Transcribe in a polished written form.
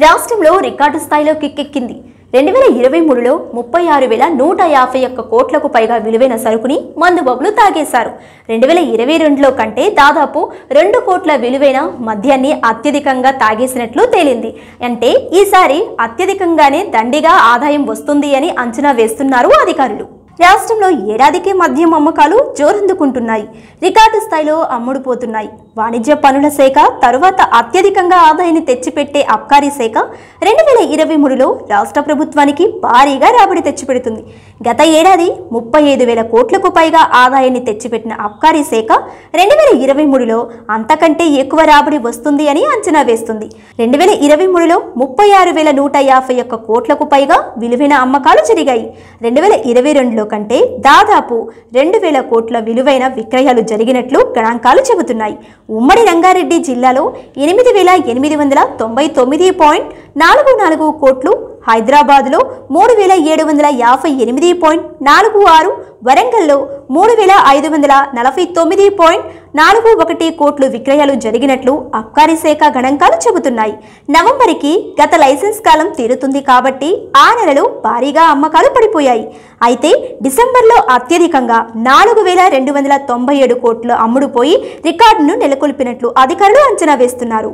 రాష్ట్రంలో రికార్డు స్థాయిలో కిక్కెక్కింది. 2023లో 36,151 కోట్లకు పైగా విలువైన సరుకుని మందుబాబులు తాగేశారు. 2022లో కంటే దాదాపు 2 కోట్ల విలువైన మద్యాన్ని అత్యధికంగా తాగేసినట్లు తేలింది. అంటే ఈసారి అత్యధికంగానే దండిగా ఆదాయం వస్తుంది అని అంచనా వేస్తున్నారు అధికారులు. రాష్ట్రంలో ఏడాదికి మద్యం అమ్మకాలు జోరందుకుంటున్నాయి. రికార్డు స్థాయిలో అమ్ముడుపోతున్నాయి. వాణిజ్య పనుల శాఖ తరువాత అత్యధికంగా ఆదాయాన్ని తెచ్చిపెట్టే అబ్కారీ శాఖ 2023లో రాష్ట్ర ప్రభుత్వానికి భారీగా రాబడి తెచ్చిపెడుతుంది. గత ఏడాది 35,000 కోట్లకు పైగా ఆదాయాన్ని తెచ్చిపెట్టిన అబ్కారీ శాఖ 2023లో అంతకంటే ఎక్కువ రాబడి వస్తుంది అని అంచనా వేస్తుంది. 2023లో 36,151 కోట్లకు పైగా విలువైన అమ్మకాలు జరిగాయి. 2022లో కంటే దాదాపు 2,000 కోట్ల విలువైన విక్రయాలు జరిగినట్లు గణాంకాలు చెబుతున్నాయి. ఉమ్మడి రంగారెడ్డి జిల్లాలో 8,899.44 కోట్లు, హైదరాబాద్లో 3,758.46, వరంగల్లో 3,549.41 కోట్లు విక్రయాలు జరిగినట్లు అబ్కారీ శాఖ గణాంకాలు చెబుతున్నాయి. నవంబర్కి గత లైసెన్స్ కాలం తీరుతుంది కాబట్టి ఆ నెలలో భారీగా అమ్మకాలు పడిపోయాయి. అయితే డిసెంబర్లో అత్యధికంగా 4,297 కోట్లు అమ్ముడుపోయి రికార్డును నెలకొల్పినట్లు అధికారులు అంచనా వేస్తున్నారు.